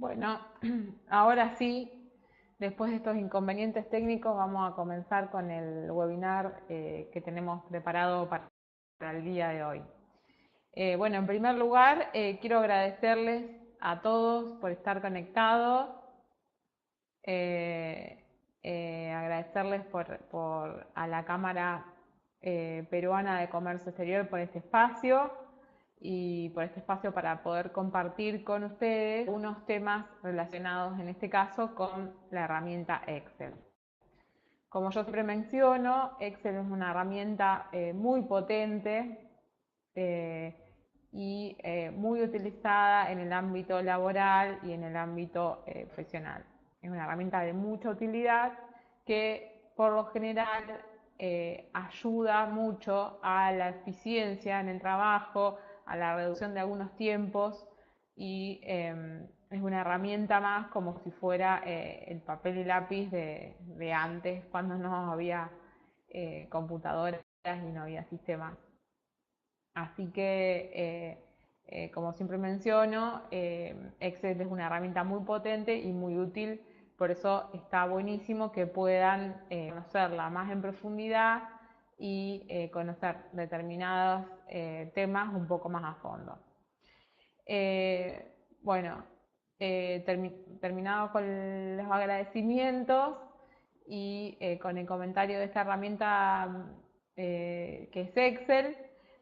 Bueno, ahora sí, después de estos inconvenientes técnicos, vamos a comenzar con el webinar que tenemos preparado para el día de hoy. Bueno, en primer lugar, quiero agradecerles a todos por estar conectados, eh, agradecerles a la Cámara Peruana de Comercio Exterior por este espacio y por este espacio para poder compartir con ustedes unos temas relacionados en este caso con la herramienta Excel. Como yo siempre menciono, Excel es una herramienta muy potente eh, y muy utilizada en el ámbito laboral y en el ámbito profesional. Es una herramienta de mucha utilidad que por lo general ayuda mucho a la eficiencia en el trabajo, a la reducción de algunos tiempos y es una herramienta más como si fuera el papel y lápiz de antes, cuando no había computadoras y no había sistemas. Así que, como siempre menciono, Excel es una herramienta muy potente y muy útil, por eso está buenísimo que puedan conocerla más en profundidad y conocer determinados temas un poco más a fondo. Bueno, terminado con los agradecimientos y con el comentario de esta herramienta que es Excel,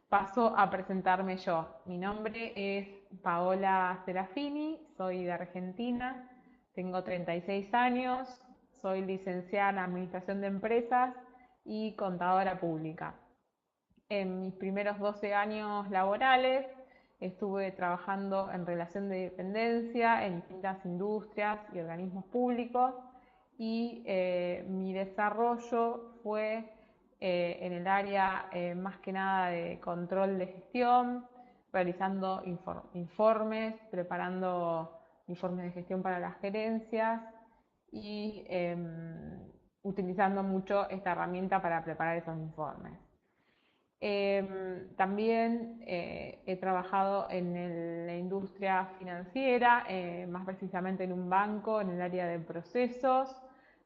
paso a presentarme yo. Mi nombre es Paola Serafini, soy de Argentina, tengo 36 años, soy licenciada en Administración de Empresas y contadora pública. En mis primeros 12 años laborales estuve trabajando en relación de dependencia en distintas industrias y organismos públicos y mi desarrollo fue en el área más que nada de control de gestión, realizando informes, preparando informes de gestión para las gerencias y utilizando mucho esta herramienta para preparar esos informes. También he trabajado en la industria financiera, más precisamente en un banco, en el área de procesos,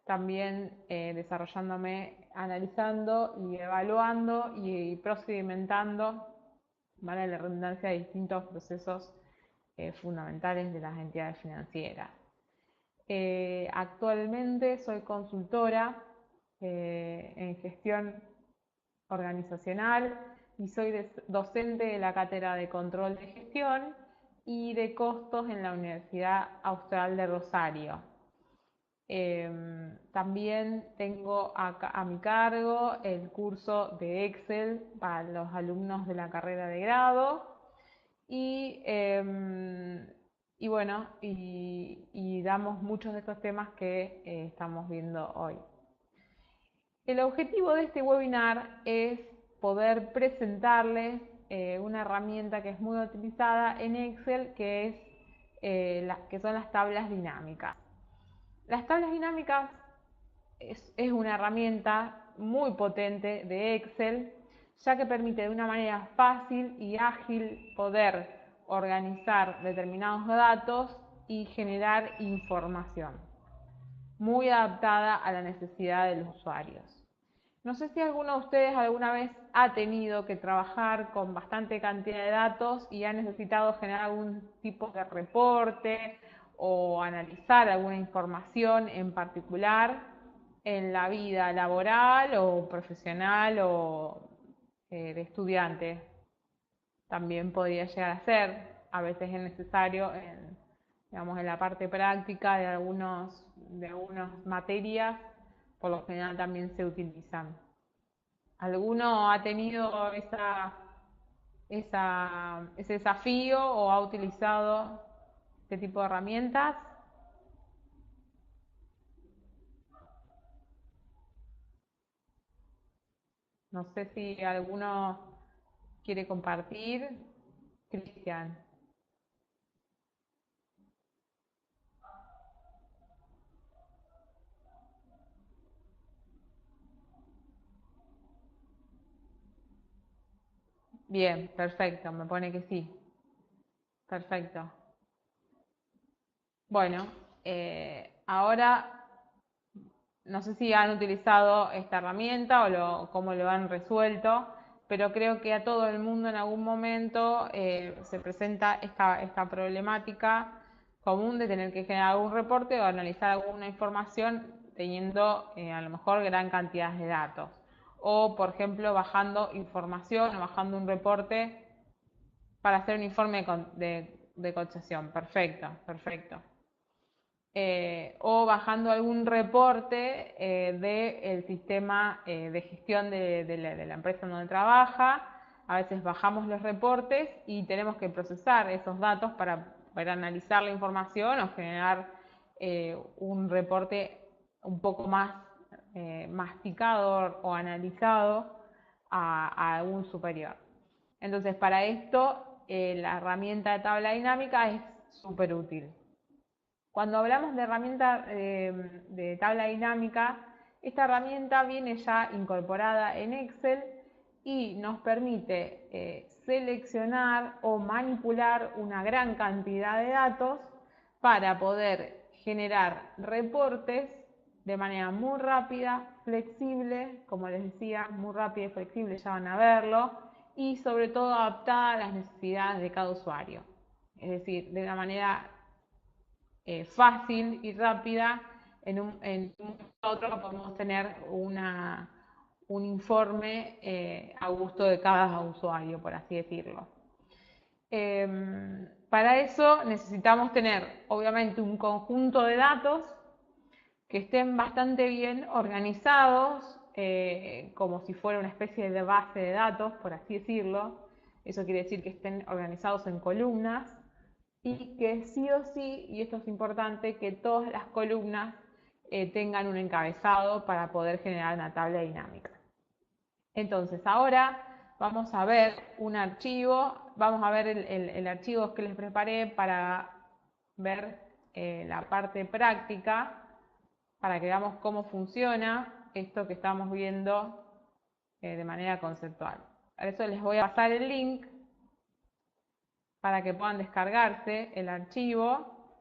también desarrollándome, analizando y evaluando y procedimentando, vale la redundancia, distintos procesos fundamentales de las entidades financieras. Actualmente soy consultora en gestión organizacional y soy docente de la cátedra de control de gestión y de costos en la Universidad Austral de Rosario. También tengo a mi cargo el curso de Excel para los alumnos de la carrera de grado y, bueno, y damos muchos de estos temas que estamos viendo hoy. El objetivo de este webinar es poder presentarles una herramienta que es muy utilizada en Excel, que son las tablas dinámicas. Las tablas dinámicas es una herramienta muy potente de Excel, ya que permite de una manera fácil y ágil poder organizar determinados datos y generar información, muy adaptada a la necesidad de los usuarios. No sé si alguno de ustedes alguna vez ha tenido que trabajar con bastante cantidad de datos y ha necesitado generar algún tipo de reporte o analizar alguna información en particular en la vida laboral o profesional o de estudiante. También podría llegar a ser, a veces es necesario digamos, en la parte práctica de algunas materias, por lo general también se utilizan. ¿Alguno ha tenido ese desafío o ha utilizado este tipo de herramientas? No sé si alguno quiere compartir. Cristian. Bien, perfecto, me pone que sí. Perfecto. Bueno, ahora no sé si han utilizado esta herramienta o cómo lo han resuelto, pero creo que a todo el mundo en algún momento se presenta esta problemática común de tener que generar algún reporte o analizar alguna información teniendo a lo mejor gran cantidad de datos. O, por ejemplo, bajando información o bajando un reporte para hacer un informe de cotización. Perfecto, perfecto. O bajando algún reporte del sistema de gestión de la empresa donde trabaja. A veces bajamos los reportes y tenemos que procesar esos datos para analizar la información o generar un reporte un poco más masticado o analizado a algún superior. Entonces, para esto, la herramienta de tabla dinámica es súper útil. Cuando hablamos de herramienta de tabla dinámica, esta herramienta viene ya incorporada en Excel y nos permite seleccionar o manipular una gran cantidad de datos para poder generar reportes de manera muy rápida, flexible, como les decía, muy rápida y flexible, ya van a verlo, y sobre todo adaptada a las necesidades de cada usuario. Es decir, de una manera fácil y rápida, en un otro podemos tener un informe a gusto de cada usuario, por así decirlo. Para eso necesitamos tener, obviamente, un conjunto de datos que estén bastante bien organizados, como si fuera una especie de base de datos, por así decirlo. Eso quiere decir que estén organizados en columnas y que sí o sí, y esto es importante, que todas las columnas tengan un encabezado para poder generar una tabla dinámica. Entonces, ahora vamos a ver un archivo, vamos a ver el archivo que les preparé para ver la parte práctica, para que veamos cómo funciona esto que estamos viendo de manera conceptual. Por eso les voy a pasar el link para que puedan descargarse el archivo.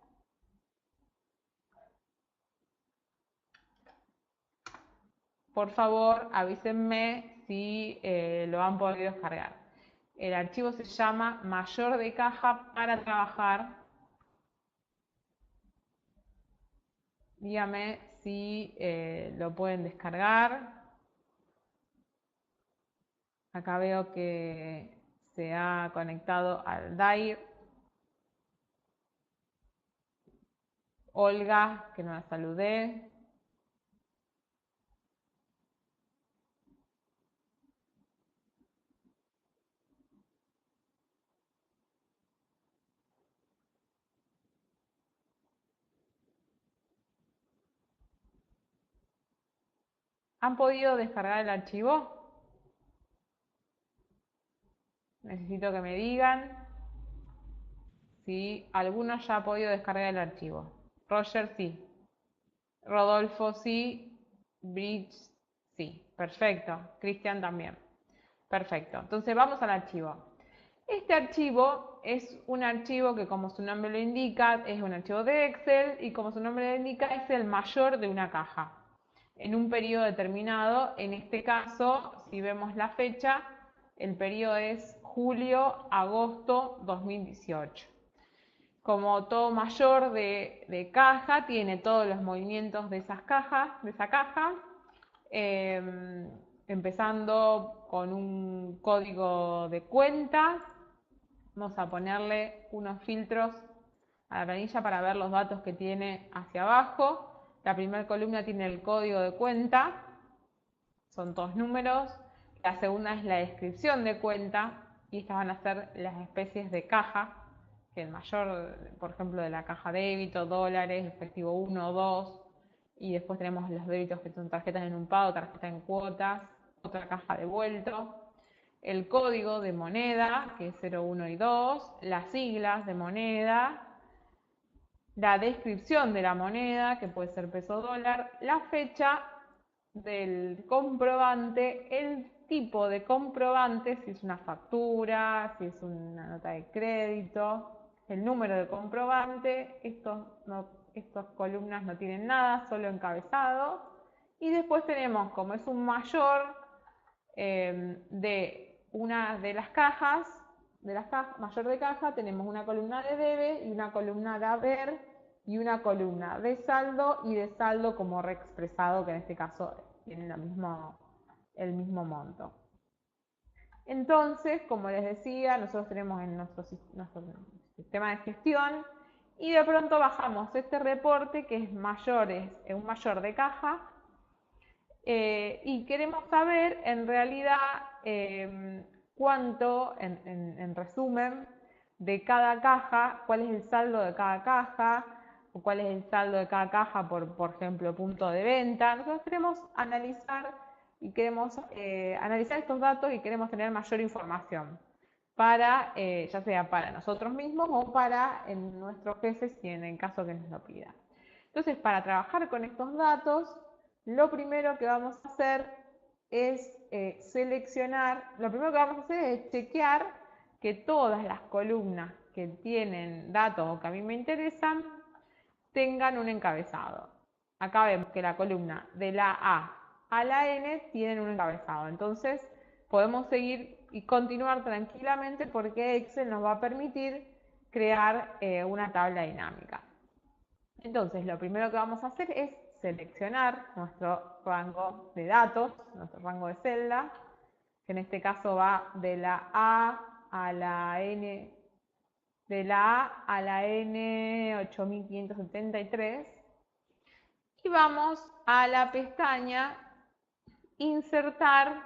Por favor, avísenme si lo han podido descargar. El archivo se llama mayor de caja para trabajar. Dígame si lo pueden descargar. Acá veo que se ha conectado al DAIR. Olga, que no la saludé. ¿Han podido descargar el archivo? Necesito que me digan si alguno ya ha podido descargar el archivo. Roger, sí. Rodolfo, sí. Bridge, sí. Perfecto. Cristian también. Perfecto. Entonces vamos al archivo. Este archivo es un archivo que, como su nombre lo indica, es un archivo de Excel y, como su nombre lo indica, es el mayor de una caja en un periodo determinado. En este caso, si vemos la fecha, el periodo es julio-agosto 2018. Como todo mayor de caja, tiene todos los movimientos de esa caja, empezando con un código de cuenta. Vamos a ponerle unos filtros a la planilla para ver los datos que tiene hacia abajo. La primera columna tiene el código de cuenta, son todos números. La segunda es la descripción de cuenta y estas van a ser las especies de caja, que el mayor, por ejemplo, de la caja débito, dólares, efectivo 1 o 2, y después tenemos los débitos que son tarjetas en un pago, tarjeta en cuotas, otra caja de vuelto, el código de moneda, que es 0, 1 y 2, las siglas de moneda, la descripción de la moneda, que puede ser peso dólar, la fecha del comprobante, el tipo de comprobante, si es una factura, si es una nota de crédito, el número de comprobante, estas columnas no tienen nada, solo encabezado. Y después tenemos, como es un mayor de una de las cajas, mayor de caja, tenemos una columna de debe y una columna de haber y una columna de saldo y de saldo como reexpresado, que en este caso tienen el mismo monto. Entonces, como les decía, nosotros tenemos en nuestro sistema de gestión y de pronto bajamos este reporte que es un mayor de caja y queremos saber en realidad cuánto, en resumen, de cada caja, cuál es el saldo de cada caja, o cuál es el saldo de cada caja por ejemplo, punto de venta. Nosotros queremos analizar analizar estos datos y queremos tener mayor información para, ya sea para nosotros mismos o para nuestros jefes, si en el caso que nos lo pida. Entonces, para trabajar con estos datos, lo primero que vamos a hacer es chequear que todas las columnas que tienen datos o que a mí me interesan tengan un encabezado. Acá vemos que la columna de la A la N tienen un encabezado. Entonces, podemos seguir y continuar tranquilamente porque Excel nos va a permitir crear una tabla dinámica. Entonces, lo primero que vamos a hacer es seleccionar nuestro rango de datos, nuestro rango de celda, que en este caso va de la A a la N, de la A a la N 8573, y vamos a la pestaña Insertar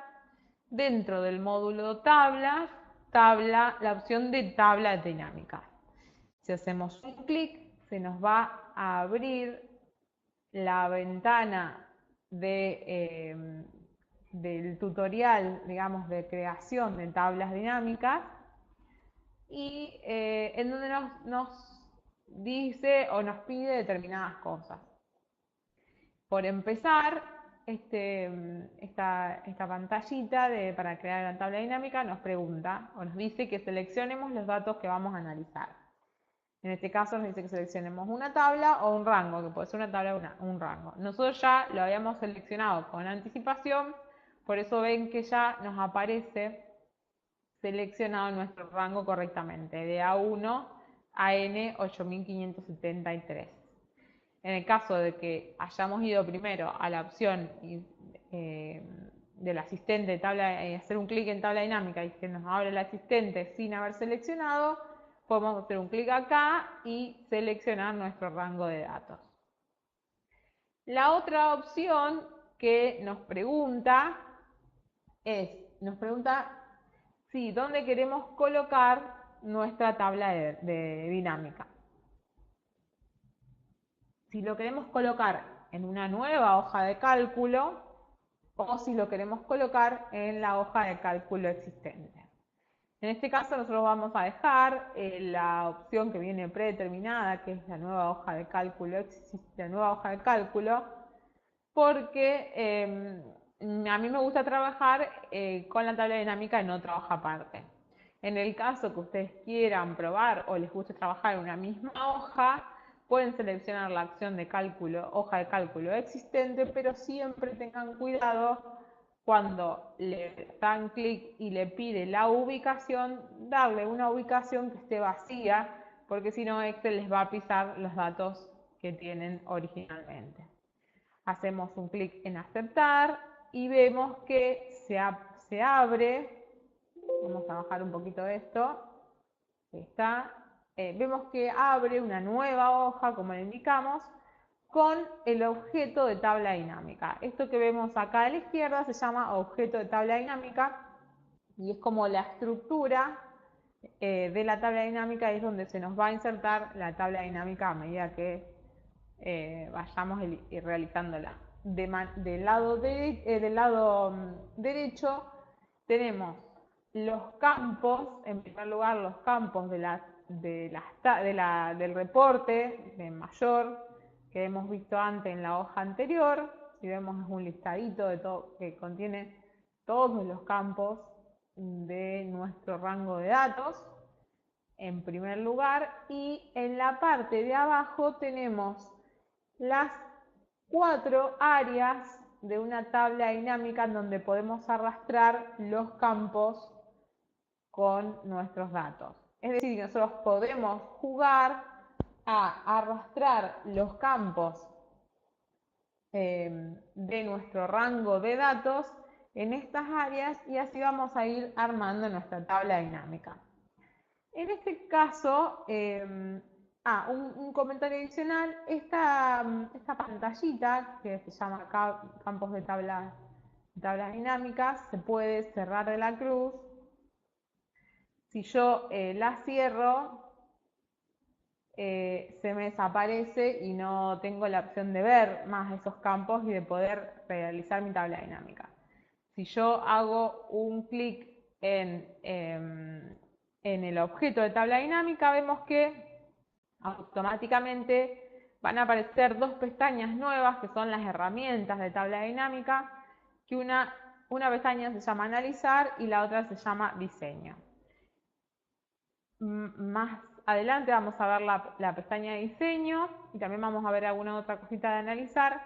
dentro del módulo Tablas, la opción de tabla dinámica. Si hacemos un clic, se nos va a abrir la ventana del tutorial, digamos, de creación de tablas dinámicas y en donde nos dice o nos pide determinadas cosas. Por empezar, esta pantallita para crear la tabla dinámica nos pregunta o nos dice que seleccionemos los datos que vamos a analizar. En este caso nos dice que seleccionemos una tabla o un rango, que puede ser una tabla o un rango. Nosotros ya lo habíamos seleccionado con anticipación, por eso ven que ya nos aparece seleccionado nuestro rango correctamente, de A1 a N8573. En el caso de que hayamos ido primero a la opción del asistente de tabla, hacer un clic en tabla dinámica y que nos abra el asistente sin haber seleccionado, podemos hacer un clic acá y seleccionar nuestro rango de datos. La otra opción que nos pregunta si dónde queremos colocar nuestra tabla de dinámica. Si lo queremos colocar en una nueva hoja de cálculo o si lo queremos colocar en la hoja de cálculo existente. En este caso nosotros vamos a dejar la opción que viene predeterminada, que es la nueva hoja de cálculo, porque a mí me gusta trabajar con la tabla dinámica en otra hoja aparte. En el caso que ustedes quieran probar o les guste trabajar en una misma hoja, pueden seleccionar la opción de hoja de cálculo existente, pero siempre tengan cuidado cuando le dan clic y le pide la ubicación, darle una ubicación que esté vacía, porque si no Excel les va a pisar los datos que tienen originalmente. Hacemos un clic en aceptar y vemos que se abre. Vamos a bajar un poquito esto. Ahí está. Vemos que abre una nueva hoja, como le indicamos, con el objeto de tabla dinámica. Esto que vemos acá a la izquierda se llama objeto de tabla dinámica y es como la estructura de la tabla dinámica, es donde se nos va a insertar la tabla dinámica a medida que vayamos realizándola. Del lado derecho tenemos los campos, en primer lugar los campos del reporte de mayor que hemos visto antes en la hoja anterior. Si vemos es un listadito de todo que contiene todos los campos de nuestro rango de datos. en primer lugar, y en la parte de abajo tenemos las 4 áreas de una tabla dinámica en donde podemos arrastrar los campos con nuestros datos. Es decir, nosotros podemos jugar a arrastrar los campos de nuestro rango de datos en estas áreas y así vamos a ir armando nuestra tabla dinámica. En este caso, un comentario adicional, esta pantallita que se llama acá campos de tablas dinámicas, se puede cerrar de la cruz. Si yo la cierro, se me desaparece y no tengo la opción de ver más esos campos y de poder realizar mi tabla dinámica. Si yo hago un clic en el objeto de tabla dinámica, vemos que automáticamente van a aparecer 2 pestañas nuevas que son las herramientas de tabla dinámica, que una pestaña se llama analizar y la otra se llama diseño. Más adelante vamos a ver la pestaña de diseño y también vamos a ver alguna otra cosita de analizar,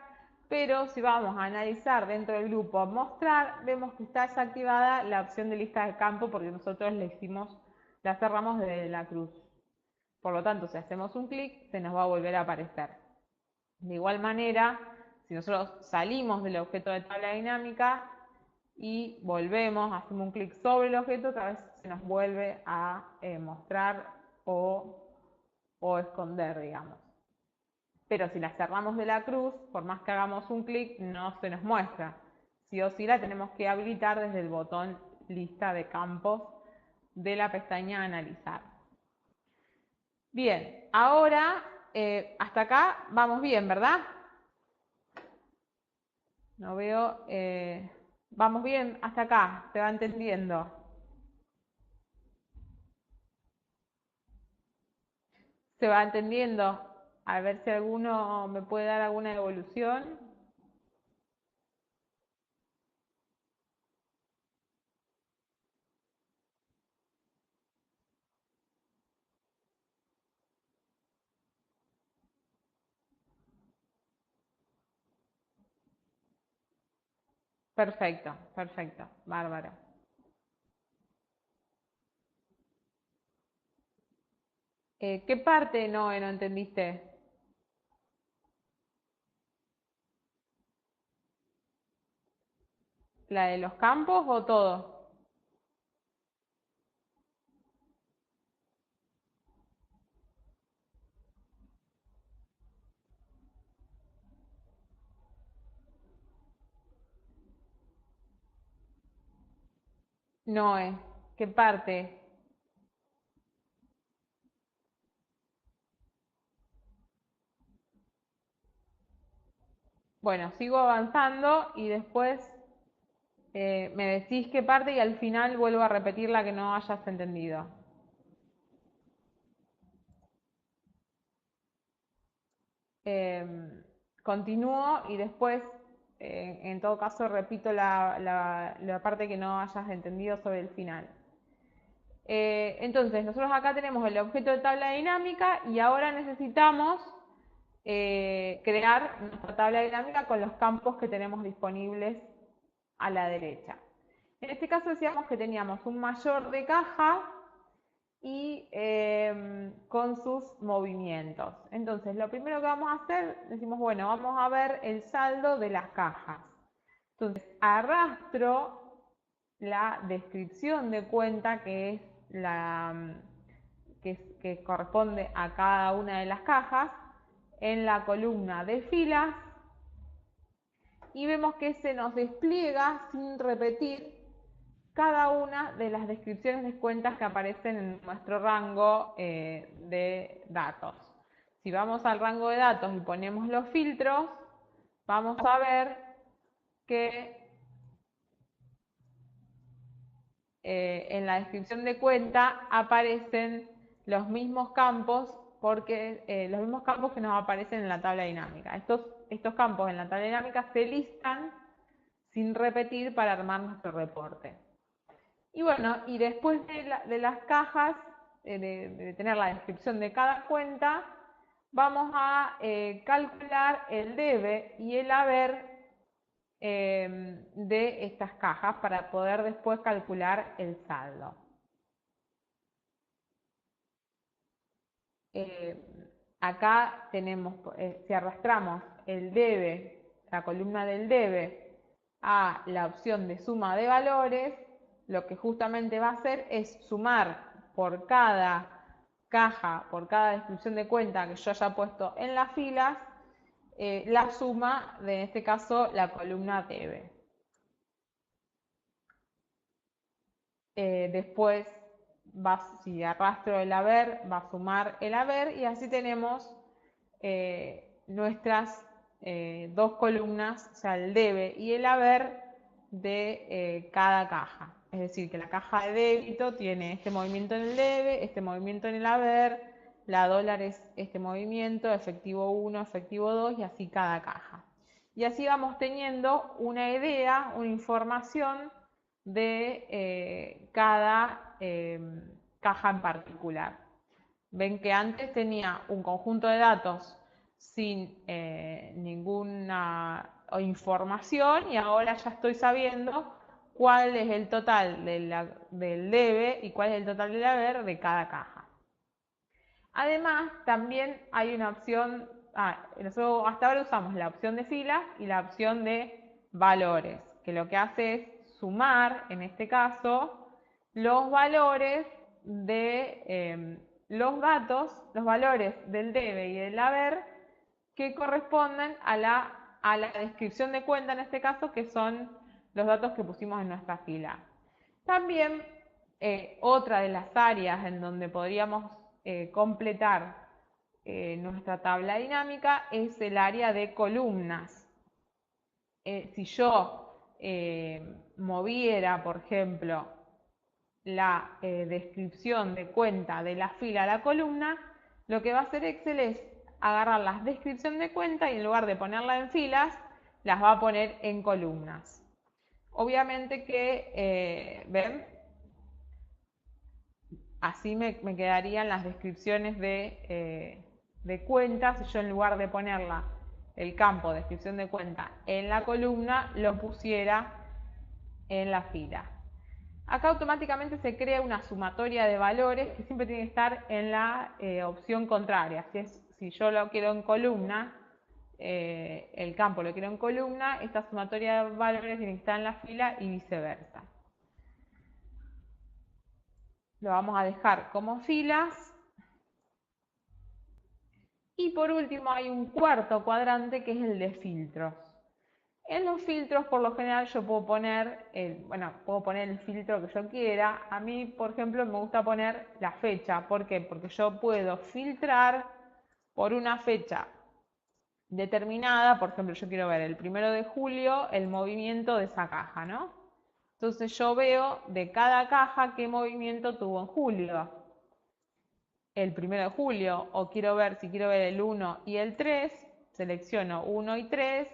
pero si vamos a analizar dentro del grupo mostrar, vemos que está desactivada la opción de lista de campo porque nosotros la cerramos desde la cruz. Por lo tanto, si hacemos un clic, se nos va a volver a aparecer. De igual manera, si nosotros salimos del objeto de tabla dinámica y volvemos, hacemos un clic sobre el objeto, otra vez se nos vuelve a mostrar o esconder, digamos. Pero si la cerramos de la cruz, por más que hagamos un clic, no se nos muestra. Sí o sí la tenemos que habilitar desde el botón lista de campos de la pestaña analizar. Bien, ahora hasta acá vamos bien, ¿verdad? No veo, vamos bien hasta acá, se va entendiendo. Se va entendiendo. A ver si alguno me puede dar alguna devolución. Perfecto, perfecto, bárbaro. ¿Qué parte no entendiste? ¿La de los campos o todo? No, ¿qué parte? Bueno, sigo avanzando y después me decís qué parte y al final vuelvo a repetir la que no hayas entendido. Continúo y después, en todo caso, repito la parte que no hayas entendido sobre el final. Entonces, nosotros acá tenemos el objeto de tabla dinámica y ahora necesitamos crear nuestra tabla dinámica con los campos que tenemos disponibles a la derecha. En este caso decíamos que teníamos un mayor de caja y con sus movimientos. Entonces, lo primero que vamos a hacer, decimos, bueno, vamos a ver el saldo de las cajas. Entonces, arrastro la descripción de cuenta que es que corresponde a cada una de las cajas en la columna de filas y vemos que se nos despliega sin repetir cada una de las descripciones de cuentas que aparecen en nuestro rango de datos. Si vamos al rango de datos y ponemos los filtros, vamos a ver que en la descripción de cuenta aparecen los mismos campos los mismos campos que nos aparecen en la tabla dinámica. Estos campos en la tabla dinámica se listan sin repetir para armar nuestro reporte. Y bueno, y después de las cajas de tener la descripción de cada cuenta, vamos a calcular el debe y el haber de estas cajas para poder después calcular el saldo. Acá tenemos, si arrastramos el debe, la columna del debe, a la opción de suma de valores, lo que justamente va a hacer es sumar por cada caja, por cada descripción de cuenta que yo haya puesto en las filas, la suma de, en este caso, la columna debe. Después, si arrastro el haber, va a sumar el haber y así tenemos nuestras dos columnas, o sea, el debe y el haber de cada caja. Es decir, que la caja de débito tiene este movimiento en el debe, este movimiento en el haber, la dólar es este movimiento, efectivo 1, efectivo 2 y así cada caja. Y así vamos teniendo una idea, una información de cada caja en particular. Ven que antes tenía un conjunto de datos sin ninguna información y ahora ya estoy sabiendo cuál es el total del debe y cuál es el total del haber de cada caja. Además, también hay una opción, nosotros hasta ahora usamos la opción de filas y la opción de valores, que lo que hace es sumar, en este caso, los valores de los datos, los valores del debe y del haber que corresponden a la descripción de cuenta, en este caso, que son los datos que pusimos en nuestra fila. También otra de las áreas en donde podríamos completar nuestra tabla dinámica es el área de columnas. Si yo moviera, por ejemplo, la descripción de cuenta de la fila a la columna, lo que va a hacer Excel es agarrar la descripción de cuenta y en lugar de ponerla en filas, las va a poner en columnas. Obviamente que, ¿ven? Así me quedarían las descripciones de cuentas. Si yo en lugar de ponerla el campo descripción de cuenta en la columna, lo pusiera en la fila. Acá automáticamente se crea una sumatoria de valores que siempre tiene que estar en la opción contraria. Si yo lo quiero en columna, el campo lo quiero en columna, esta sumatoria de valores tiene que estar en la fila y viceversa. Lo vamos a dejar como filas. Y por último hay un cuarto cuadrante que es el de filtros. En los filtros, por lo general, yo puedo poner el filtro que yo quiera. A mí, por ejemplo, me gusta poner la fecha. ¿Por qué? Porque yo puedo filtrar por una fecha determinada. Por ejemplo, yo quiero ver el 1 de julio el movimiento de esa caja, ¿no? Entonces yo veo de cada caja qué movimiento tuvo en julio. El 1 de julio, o si quiero ver el 1 y el 3, selecciono 1 y 3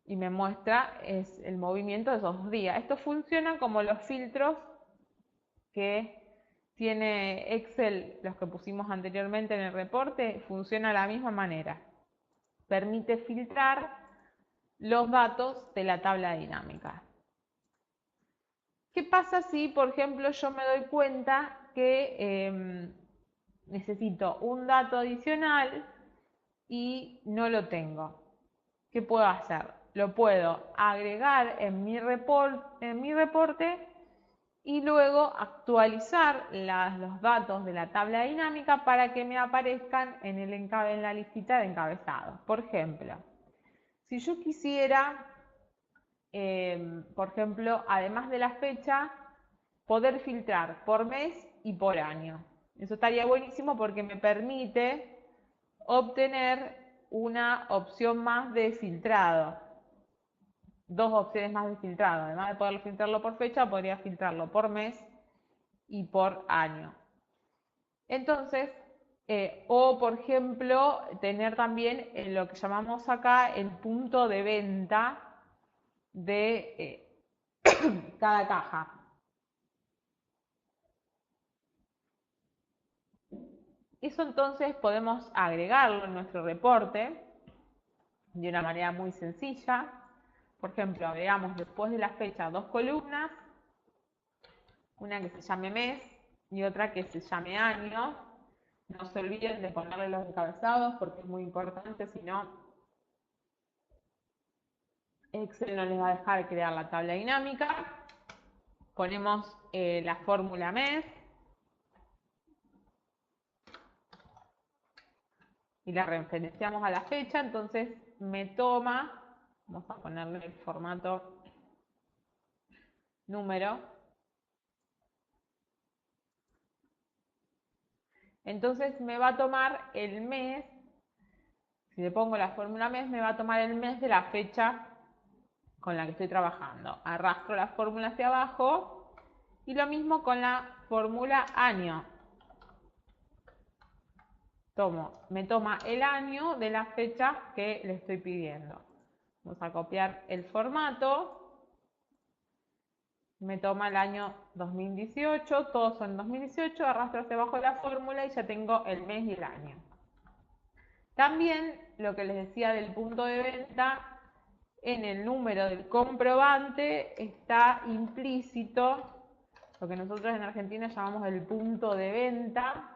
y me muestra el movimiento de esos 2 días. Esto funciona como los filtros que tiene Excel, los que pusimos anteriormente en el reporte, funciona de la misma manera. Permite filtrar los datos de la tabla dinámica. ¿Qué pasa si, por ejemplo, yo me doy cuenta que necesito un dato adicional y no lo tengo? ¿Qué puedo hacer? Lo puedo agregar en mi reporte y luego actualizar los datos de la tabla dinámica para que me aparezcan en la listita de encabezados. Por ejemplo, si yo quisiera, por ejemplo, además de la fecha, poder filtrar por mes y por año. Eso estaría buenísimo porque me permite obtener una opción más de filtrado. 2 opciones más de filtrado. Además de poder filtrarlo por fecha, podría filtrarlo por mes y por año. Entonces, o por ejemplo, tener también lo que llamamos acá el punto de venta de cada caja. Eso entonces podemos agregarlo en nuestro reporte de una manera muy sencilla. Por ejemplo, agregamos después de la fecha 2 columnas, una que se llame mes y otra que se llame año. No se olviden de ponerle los encabezados porque es muy importante, si no, Excel no les va a dejar crear la tabla dinámica. Ponemos la fórmula mes y la referenciamos a la fecha, entonces me toma, vamos a ponerle el formato número, entonces me va a tomar el mes, si le pongo la fórmula mes, me va a tomar el mes de la fecha con la que estoy trabajando. Arrastro la fórmula hacia abajo y lo mismo con la fórmula año. Me toma el año de la fecha que le estoy pidiendo. Vamos a copiar el formato. Me toma el año 2018, todos son 2018, arrastro hacia abajo la fórmula y ya tengo el mes y el año. También lo que les decía del punto de venta, en el número del comprobante está implícito lo que nosotros en Argentina llamamos el punto de venta,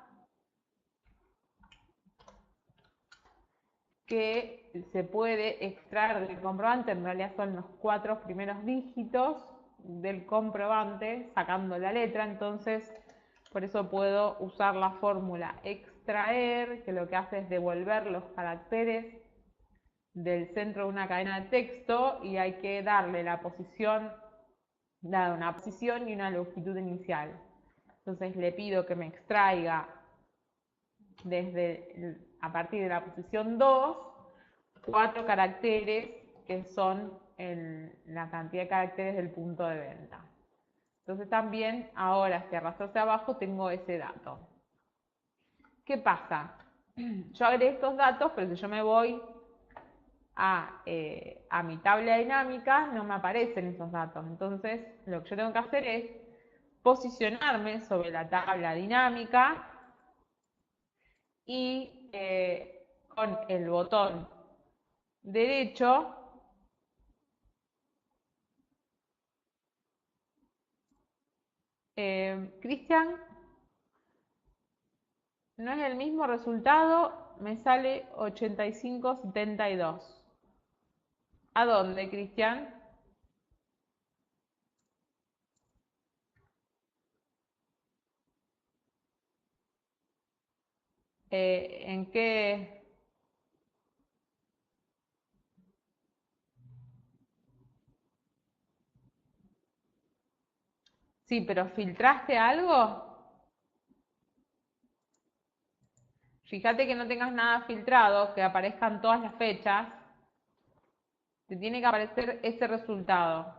que se puede extraer del comprobante. En realidad son los 4 primeros dígitos del comprobante sacando la letra, entonces por eso puedo usar la fórmula extraer, que lo que hace es devolver los caracteres del centro de una cadena de texto y hay que darle la posición, dada una posición y una longitud inicial. Entonces le pido que me extraiga a partir de la posición 2, 4 caracteres que son la cantidad de caracteres del punto de venta. Entonces también ahora si arrastro hacia abajo tengo ese dato. ¿Qué pasa? Yo agregué estos datos, pero si yo me voy a mi tabla dinámica no me aparecen esos datos. Entonces lo que yo tengo que hacer es posicionarme sobre la tabla dinámica y con el botón derecho Cristian, no es el mismo resultado, me sale 85,72. ¿A dónde, Cristian? ¿En qué? Sí, pero ¿filtraste algo? Fíjate que no tengas nada filtrado, que aparezcan todas las fechas. Te tiene que aparecer ese resultado.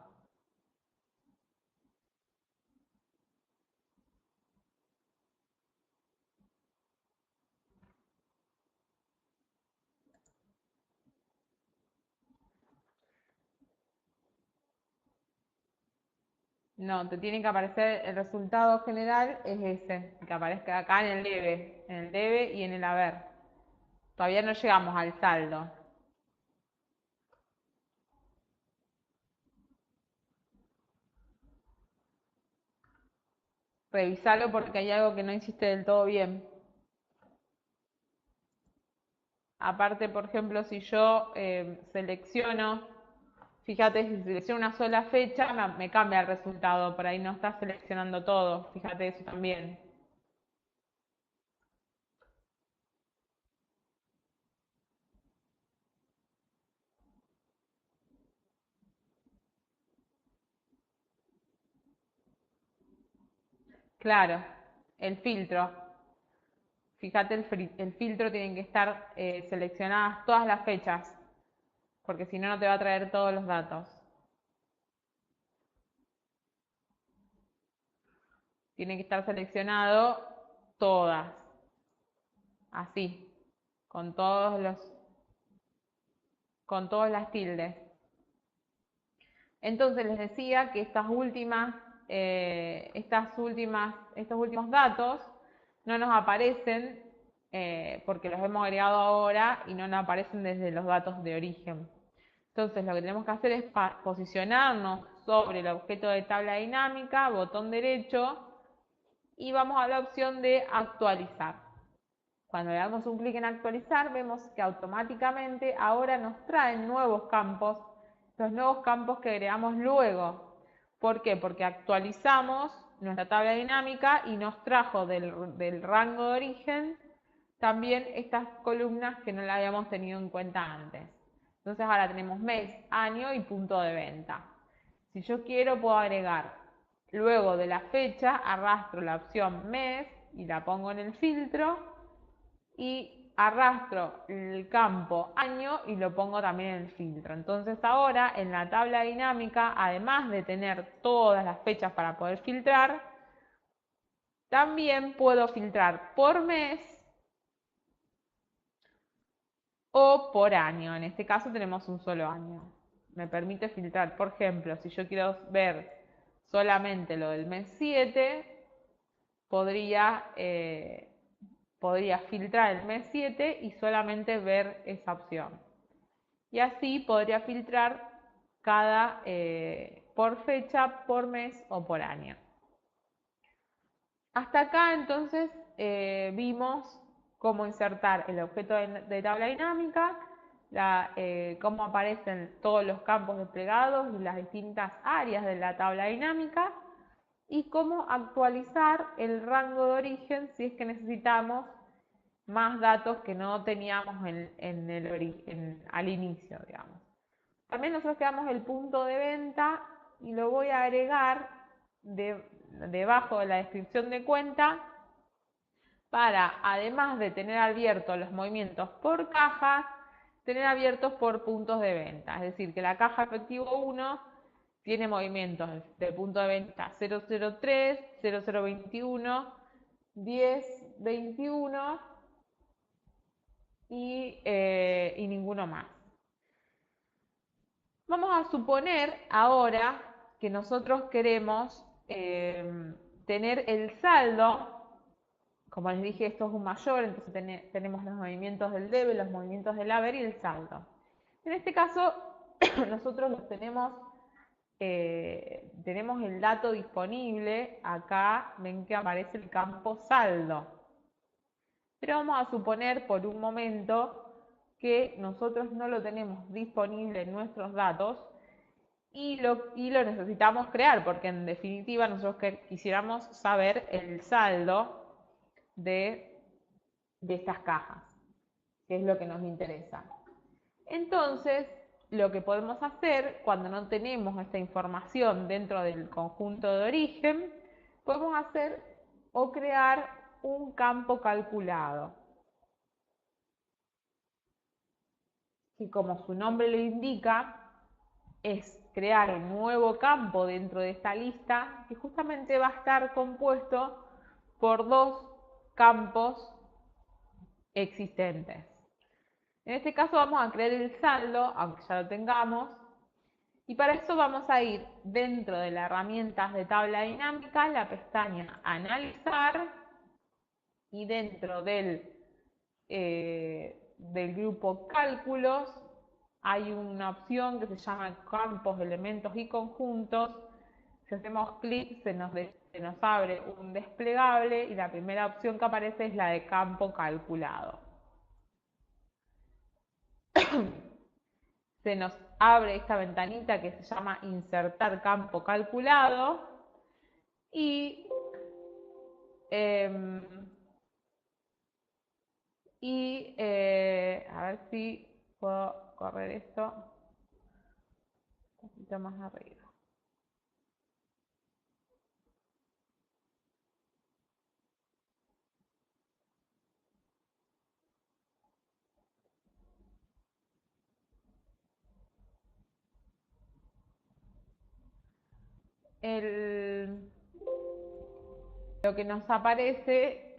No, te tiene que aparecer el resultado general, es ese, que aparezca acá en el debe y en el haber. Todavía no llegamos al saldo. Revisalo porque hay algo que no hiciste del todo bien. Aparte, por ejemplo, si yo selecciono, fíjate, si selecciono una sola fecha, me cambia el resultado, por ahí no está seleccionando todo, fíjate eso también. Claro, el filtro. Fíjate, el filtro tiene que estar seleccionadas todas las fechas, porque si no, no te va a traer todos los datos. Tiene que estar seleccionado todas, así, con con todas las tildes. Entonces les decía que estos últimos datos no nos aparecen porque los hemos agregado ahora y no nos aparecen desde los datos de origen. Entonces lo que tenemos que hacer es posicionarnos sobre el objeto de tabla dinámica, botón derecho, y vamos a la opción de actualizar. Cuando le damos un clic en actualizar, vemos que automáticamente ahora nos traen nuevos campos, los nuevos campos que agregamos luego. ¿Por qué? Porque actualizamos nuestra tabla dinámica y nos trajo del rango de origen también estas columnas que no las habíamos tenido en cuenta antes. Entonces ahora tenemos mes, año y punto de venta. Si yo quiero puedo agregar, luego de la fecha arrastro la opción mes y la pongo en el filtro y arrastro el campo año y lo pongo también en el filtro. Entonces ahora en la tabla dinámica, además de tener todas las fechas para poder filtrar, también puedo filtrar por mes o por año. En este caso tenemos un solo año. Me permite filtrar, por ejemplo, si yo quiero ver solamente lo del mes 7, podría filtrar el mes 7 y solamente ver esa opción. Y así podría filtrar por fecha, por mes o por año. Hasta acá entonces vimos cómo insertar el objeto de tabla dinámica, cómo aparecen todos los campos desplegados y las distintas áreas de la tabla dinámica y cómo actualizar el rango de origen si es que necesitamos más datos que no teníamos al inicio, digamos. También nosotros creamos el punto de venta y lo voy a agregar debajo de la descripción de cuenta para, además de tener abiertos los movimientos por caja, tener abiertos por puntos de venta. Es decir, que la caja efectivo 1 tiene movimientos de punto de venta 003, 0021, 1021 y ninguno más. Vamos a suponer ahora que nosotros queremos tener el saldo. Como les dije, esto es un mayor, entonces tenemos los movimientos del debe, los movimientos del haber y el saldo. En este caso, nosotros tenemos el dato disponible. Acá ven que aparece el campo saldo. Pero vamos a suponer por un momento que nosotros no lo tenemos disponible en nuestros datos y lo necesitamos crear, porque en definitiva nosotros quisiéramos saber el saldo de estas cajas, que es lo que nos interesa. Entonces, lo que podemos hacer cuando no tenemos esta información dentro del conjunto de origen, podemos hacer o crear un campo calculado, que como su nombre lo indica, es crear un nuevo campo dentro de esta lista que justamente va a estar compuesto por dos campos existentes. En este caso vamos a crear el saldo, aunque ya lo tengamos, y para eso vamos a ir dentro de las herramientas de tabla dinámica, la pestaña Analizar, y dentro del grupo Cálculos hay una opción que se llama Campos, Elementos y Conjuntos. Si hacemos clic se nos abre un desplegable y la primera opción que aparece es la de campo calculado. Se nos abre esta ventanita que se llama Insertar campo calculado y a ver si puedo correr esto un poquito más arriba. Lo que nos aparece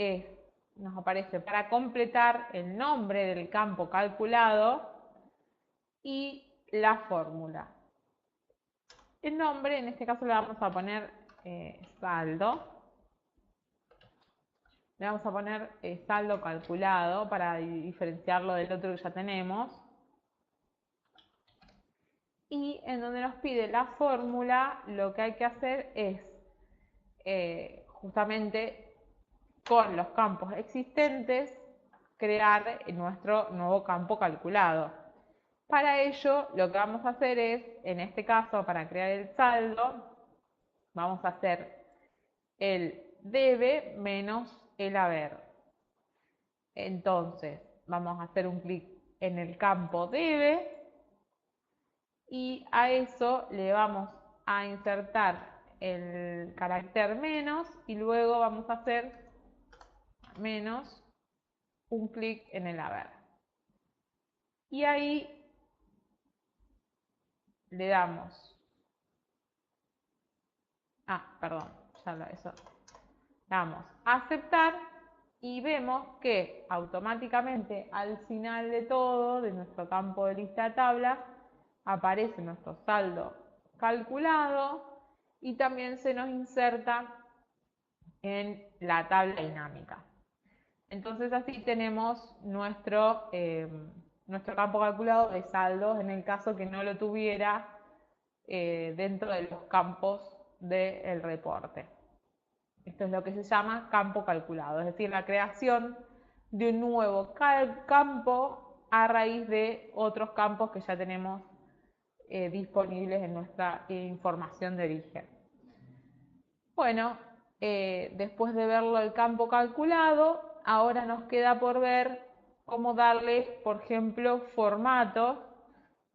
para completar el nombre del campo calculado y la fórmula. El nombre, en este caso le vamos a poner saldo. le vamos a poner saldo calculado para diferenciarlo del otro que ya tenemos. Y en donde nos pide la fórmula, lo que hay que hacer es justamente con los campos existentes crear nuestro nuevo campo calculado. Para ello, lo que vamos a hacer es, en este caso, para crear el saldo, vamos a hacer el debe menos el haber. Entonces, vamos a hacer un clic en el campo debe y a eso le vamos a insertar el carácter menos y luego vamos a hacer menos un clic en el haber. Y ahí le damos, perdón, eso, damos a aceptar y vemos que automáticamente al final de todo, de nuestro campo de lista de tablas, aparece nuestro saldo calculado y también se nos inserta en la tabla dinámica. Entonces así tenemos nuestro campo calculado de saldos en el caso que no lo tuviera dentro de los campos del reporte. Esto es lo que se llama campo calculado, es decir, la creación de un nuevo campo a raíz de otros campos que ya tenemos disponibles en nuestra información de origen. Bueno, después de verlo el campo calculado, ahora nos queda por ver cómo darle, por ejemplo, formato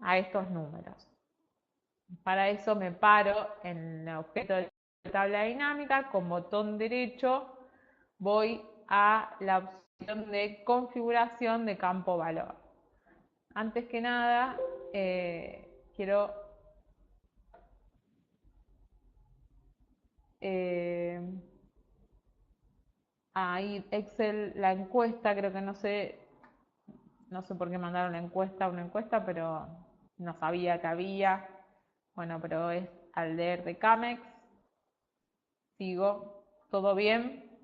a estos números. Para eso me paro en el objeto de tabla dinámica, con botón derecho voy a la opción de configuración de campo valor. Antes que nada, quiero ahí Excel, la encuesta, creo que no sé por qué mandaron una encuesta, pero no sabía que había. Bueno, pero es Alder de Camex. Sigo, ¿todo bien?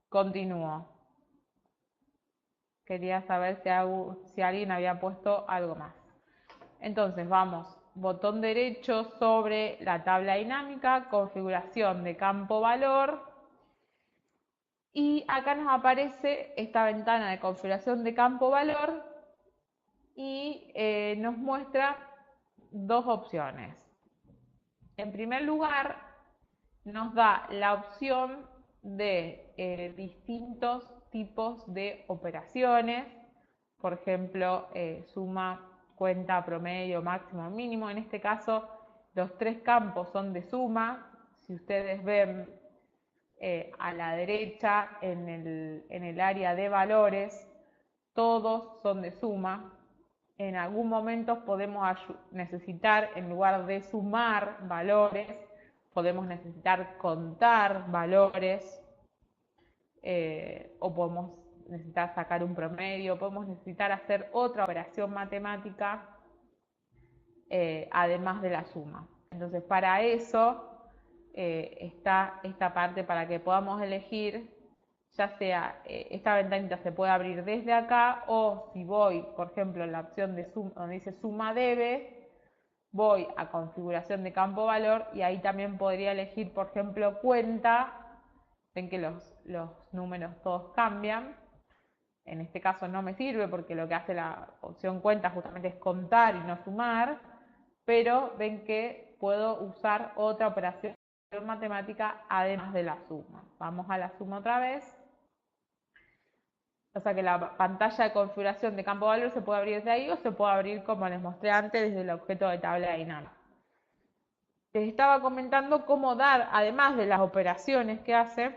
Continúo. Quería saber si alguien había puesto algo más. Entonces vamos, botón derecho sobre la tabla dinámica, configuración de campo valor. Y acá nos aparece esta ventana de configuración de campo valor y nos muestra dos opciones. En primer lugar, nos da la opción de distintos tipos de operaciones, por ejemplo, suma, cuenta, promedio, máximo, mínimo. En este caso, los tres campos son de suma. Si ustedes ven a la derecha, en el área de valores, todos son de suma. En algún momento podemos necesitar, en lugar de sumar valores, podemos necesitar contar valores, o podemos necesitar sacar un promedio, podemos necesitar hacer otra operación matemática además de la suma. Entonces, para eso está esta parte para que podamos elegir, ya sea esta ventanita se puede abrir desde acá, o si voy, por ejemplo, en la opción de suma, donde dice suma debe, voy a configuración de campo valor y ahí también podría elegir, por ejemplo, cuenta. Ven que los números todos cambian. En este caso no me sirve porque lo que hace la opción cuenta justamente es contar y no sumar, pero ven que puedo usar otra operación matemática además de la suma. Vamos a la suma otra vez. O sea que la pantalla de configuración de campo valor se puede abrir desde ahí o se puede abrir, como les mostré antes, desde el objeto de tabla dinámica. Les estaba comentando cómo dar, además de las operaciones que hace,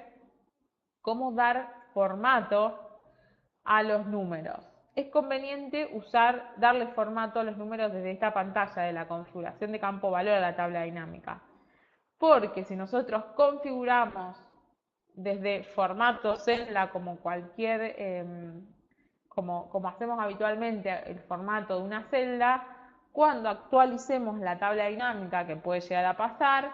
cómo dar formato a los números. Es conveniente darle formato a los números desde esta pantalla de la configuración de campo valor a la tabla dinámica. Porque si nosotros configuramos desde formato celda como como hacemos habitualmente el formato de una celda, cuando actualicemos la tabla dinámica, que puede llegar a pasar,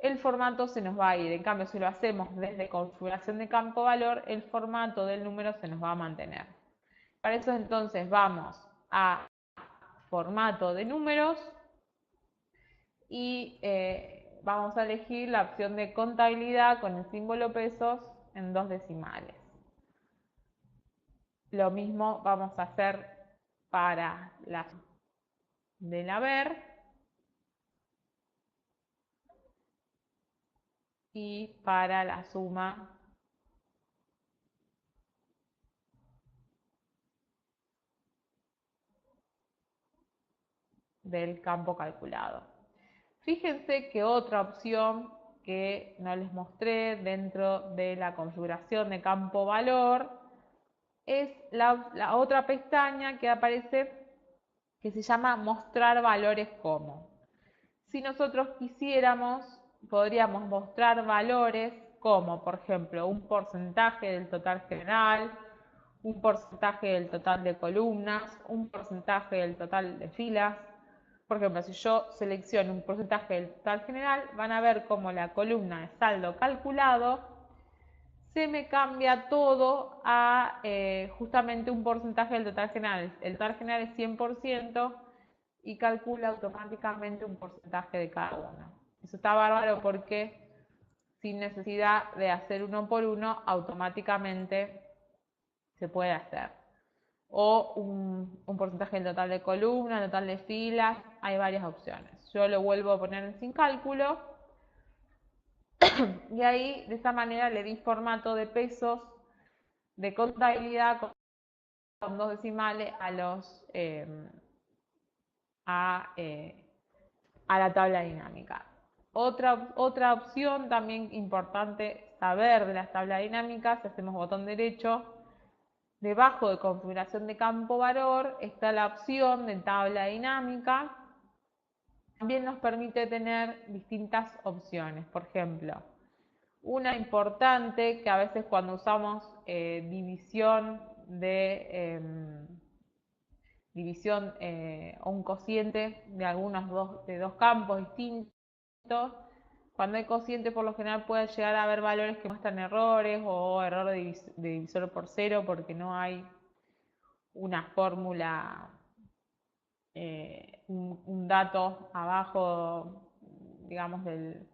el formato se nos va a ir. En cambio, si lo hacemos desde configuración de campo valor, el formato del número se nos va a mantener. Para eso entonces vamos a formato de números y vamos a elegir la opción de contabilidad con el símbolo pesos en 2 decimales. Lo mismo vamos a hacer para la del haber y para la suma del campo calculado. Fíjense que otra opción que no les mostré dentro de la configuración de campo valor es la otra pestaña que aparece, que se llama mostrar valores como. Si nosotros quisiéramos, podríamos mostrar valores como, por ejemplo, un porcentaje del total general, un porcentaje del total de columnas, un porcentaje del total de filas. Por ejemplo, si yo selecciono un porcentaje del total general, van a ver como la columna de saldo calculado se me cambia todo a justamente un porcentaje del total general. El total general es 100% y calcula automáticamente un porcentaje de cada uno. Eso está bárbaro porque sin necesidad de hacer uno por uno, automáticamente se puede hacer. O un porcentaje del total de columnas, total de filas, hay varias opciones. Yo lo vuelvo a poner sin cálculo y ahí de esta manera le di formato de pesos de contabilidad con 2 decimales a la tabla dinámica. Otra opción también importante saber de las tablas dinámicas, si hacemos botón derecho, debajo de configuración de campo valor está la opción de tabla dinámica. También nos permite tener distintas opciones. Por ejemplo, una importante que a veces cuando usamos división o un cociente de dos campos distintos, cuando hay cociente por lo general puede llegar a haber valores que muestran errores o error de divisor por cero porque no hay una fórmula, un dato abajo, digamos, del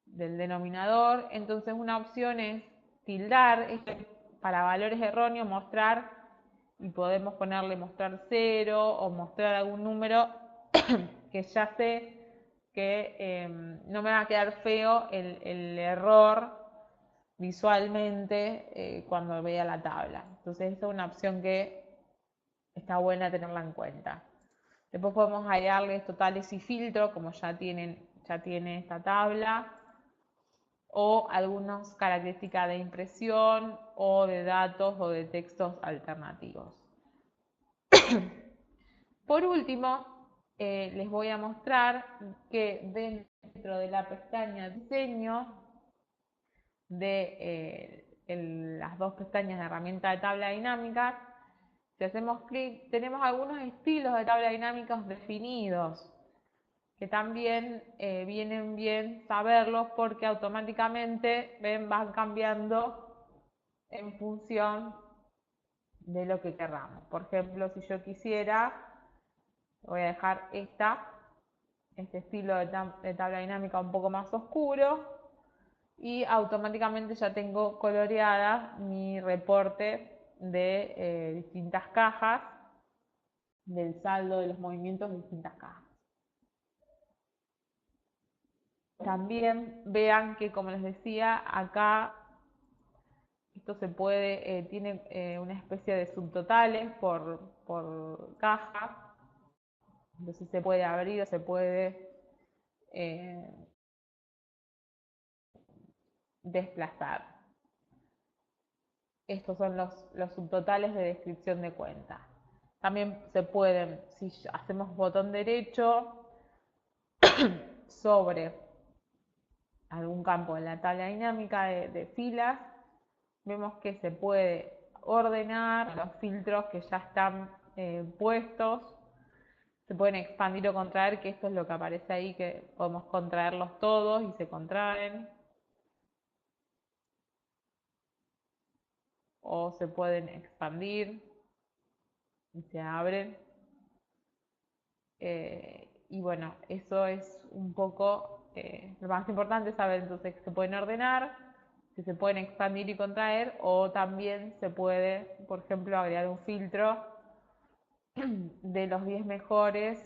denominador. Entonces una opción es tildar, para valores erróneos mostrar, y podemos ponerle mostrar 0 o mostrar algún número que ya sé que no me va a quedar feo el error visualmente cuando vea la tabla. Entonces esta es una opción que está buena tenerla en cuenta. Después podemos agregarles totales y filtros, como ya tiene esta tabla, o algunas características de impresión o de datos o de textos alternativos. Por último, les voy a mostrar que dentro de la pestaña diseño de las dos pestañas de herramienta de tabla dinámica, si hacemos clic, tenemos algunos estilos de tabla dinámicas definidos, que también vienen bien saberlos porque automáticamente van cambiando en función de lo que querramos. Por ejemplo, si yo quisiera, voy a dejar este estilo de tabla dinámica un poco más oscuro y automáticamente ya tengo coloreada mi reporte de distintas cajas, del saldo de los movimientos de distintas cajas. También vean que, como les decía, acá esto se puede, tiene una especie de subtotales por caja, entonces se puede abrir o se puede desplazar. Estos son los subtotales de descripción de cuenta. También se pueden, si hacemos botón derecho sobre algún campo en la tabla dinámica de filas, vemos que se puede ordenar los filtros que ya están puestos. se pueden expandir o contraer, que esto es lo que aparece ahí, que podemos contraerlos todos y se contraen, o se pueden expandir y se abren. Y bueno, eso es un poco lo más importante, saber entonces que se pueden ordenar, que se pueden expandir y contraer, o también se puede, por ejemplo, agregar un filtro de los 10 mejores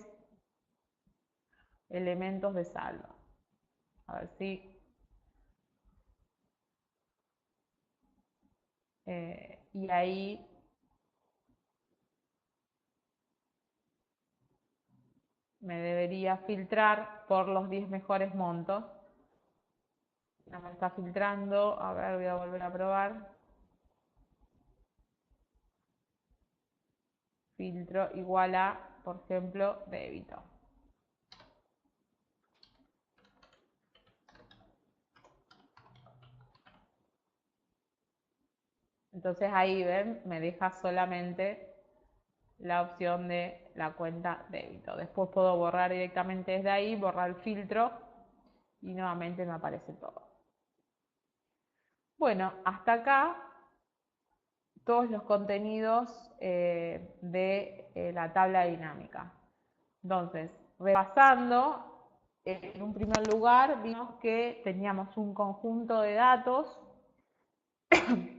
elementos de saldo. A ver si y ahí me debería filtrar por los 10 mejores montos. No me está filtrando, a ver, voy a volver a probar. Filtro igual a, por ejemplo, débito. Entonces ahí ven, me deja solamente la opción de la cuenta débito. Después puedo borrar directamente desde ahí, borrar el filtro y nuevamente me aparece todo. Bueno, hasta acá todos los contenidos de la tabla dinámica. Entonces, repasando, en un primer lugar vimos que teníamos un conjunto de datos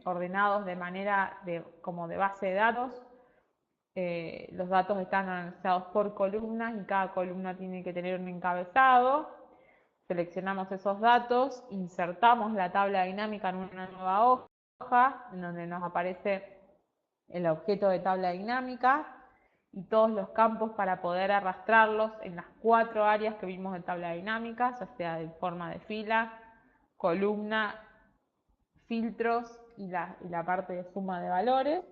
ordenados de manera como de base de datos. Los datos están organizados por columnas y cada columna tiene que tener un encabezado. Seleccionamos esos datos, insertamos la tabla dinámica en una nueva hoja, en donde nos aparece el objeto de tabla dinámica y todos los campos para poder arrastrarlos en las 4 áreas que vimos de tabla dinámica, ya sea de forma de fila, columna, filtros y la parte de suma de valores.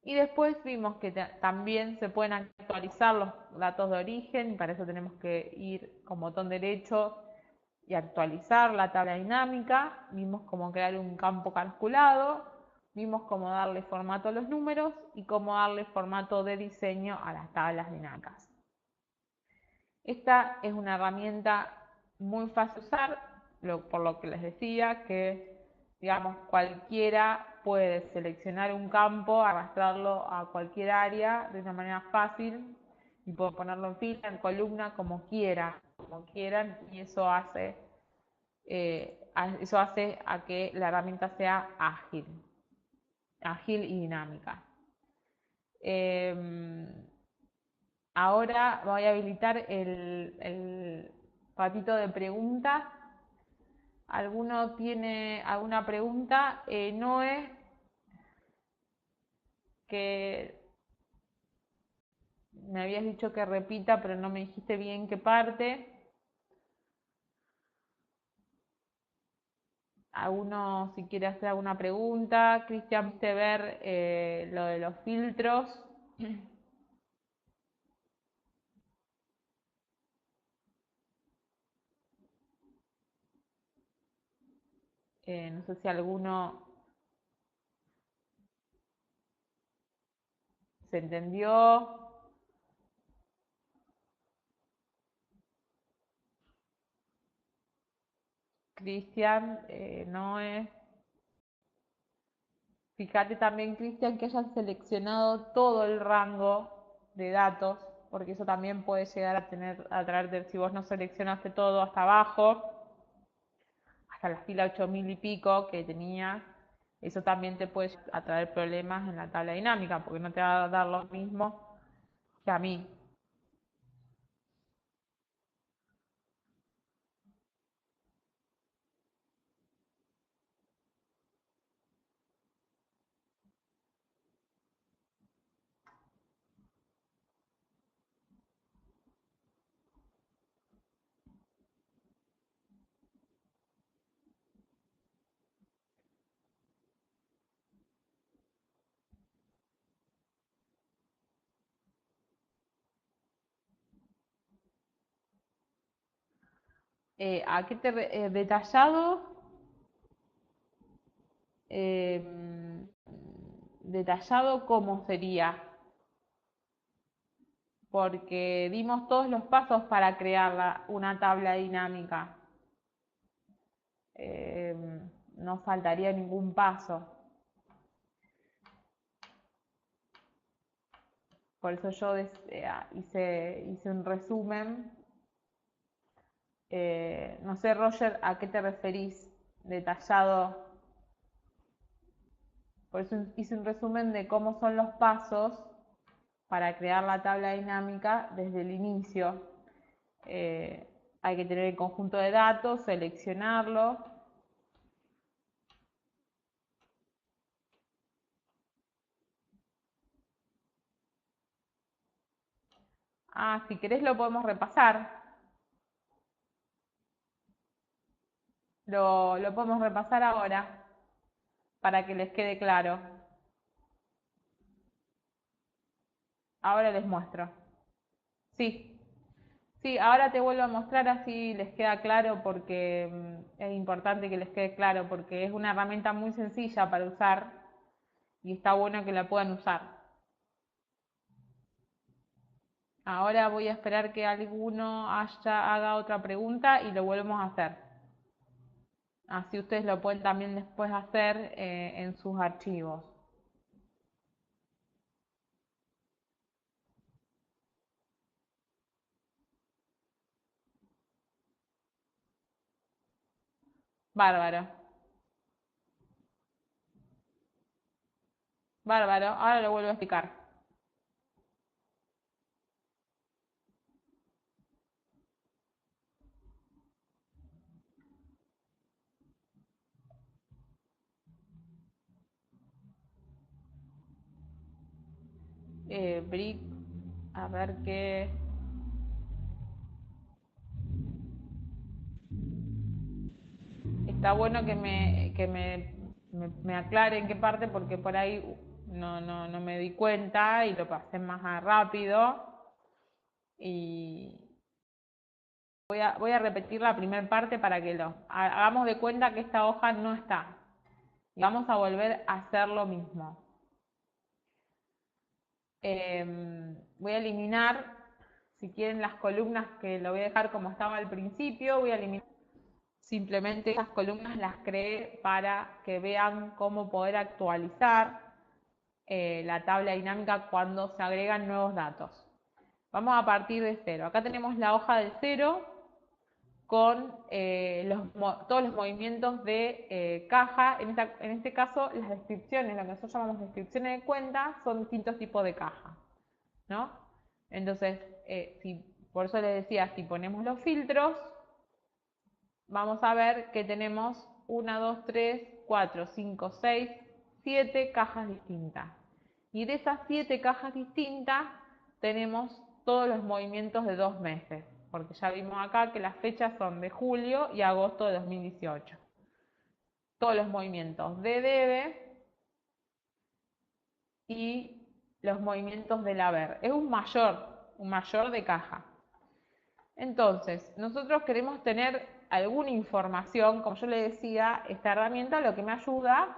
Y después vimos que también se pueden actualizar los datos de origen, y para eso tenemos que ir con botón derecho y actualizar la tabla dinámica. Vimos cómo crear un campo calculado, vimos cómo darle formato a los números y cómo darle formato de diseño a las tablas dinámicas. Esta es una herramienta muy fácil de usar, por lo que les decía que, digamos, cualquiera puede seleccionar un campo, arrastrarlo a cualquier área de una manera fácil y puedo ponerlo en fila, en columna, como quieran, y eso hace a que la herramienta sea ágil y dinámica. Ahora voy a habilitar el patito de preguntas. ¿Alguno tiene alguna pregunta? Noé, que me habías dicho que repita, pero no me dijiste bien qué parte. ¿Alguno si quiere hacer alguna pregunta? Cristian, ¿viste ver lo de los filtros? No sé si alguno se entendió. Cristian, Noé. Fíjate también, Cristian, que hayas seleccionado todo el rango de datos, porque eso también puede llegar a traerte, si vos no seleccionaste todo hasta abajo, hasta la fila 8000 y pico que tenías, eso también te puede traer problemas en la tabla dinámica, porque no te va a dar lo mismo que a mí. ¿A qué detallado? Eh, detallado, ¿cómo sería? porque dimos todos los pasos para crear una tabla dinámica. No faltaría ningún paso. Por eso yo hice un resumen. No sé, Roger, ¿a qué te referís detallado? Por eso hice un resumen de cómo son los pasos para crear la tabla dinámica desde el inicio. Hay que tener el conjunto de datos, seleccionarlo. Ah, si querés lo podemos repasar. Lo podemos repasar ahora para que les quede claro. Ahora les muestro. Sí, sí, ahora te vuelvo a mostrar así les queda claro porque es importante que les quede claro porque es una herramienta muy sencilla para usar y está bueno que la puedan usar. Ahora voy a esperar que alguno haga otra pregunta y lo volvemos a hacer. Así ustedes lo pueden también después hacer en sus archivos. Bárbaro, bárbaro. Ahora lo vuelvo a explicar. Brick, a ver qué... Está bueno me aclare en qué parte porque por ahí no me di cuenta y lo pasé más rápido. Y voy a repetir la primera parte para que hagamos de cuenta que esta hoja no está. Y vamos a volver a hacer lo mismo. Voy a eliminar, si quieren, las columnas que lo voy a dejar como estaba al principio. Voy a eliminar simplemente esas columnas, las creé para que vean cómo poder actualizar la tabla dinámica cuando se agregan nuevos datos. Vamos a partir de cero. Acá tenemos la hoja del cero con todos los movimientos de caja. En este caso, las descripciones, lo que nosotros llamamos descripciones de cuenta, son distintos tipos de caja, ¿no? Entonces, por eso les decía, si ponemos los filtros, vamos a ver que tenemos 1, 2, 3, 4, 5, 6, 7 cajas distintas. Y de esas 7 cajas distintas tenemos todos los movimientos de 2 meses, porque ya vimos acá que las fechas son de julio y agosto de 2018. Todos los movimientos de debe y los movimientos del haber. Es un mayor de caja. Entonces, nosotros queremos tener alguna información, como yo le decía, esta herramienta lo que me ayuda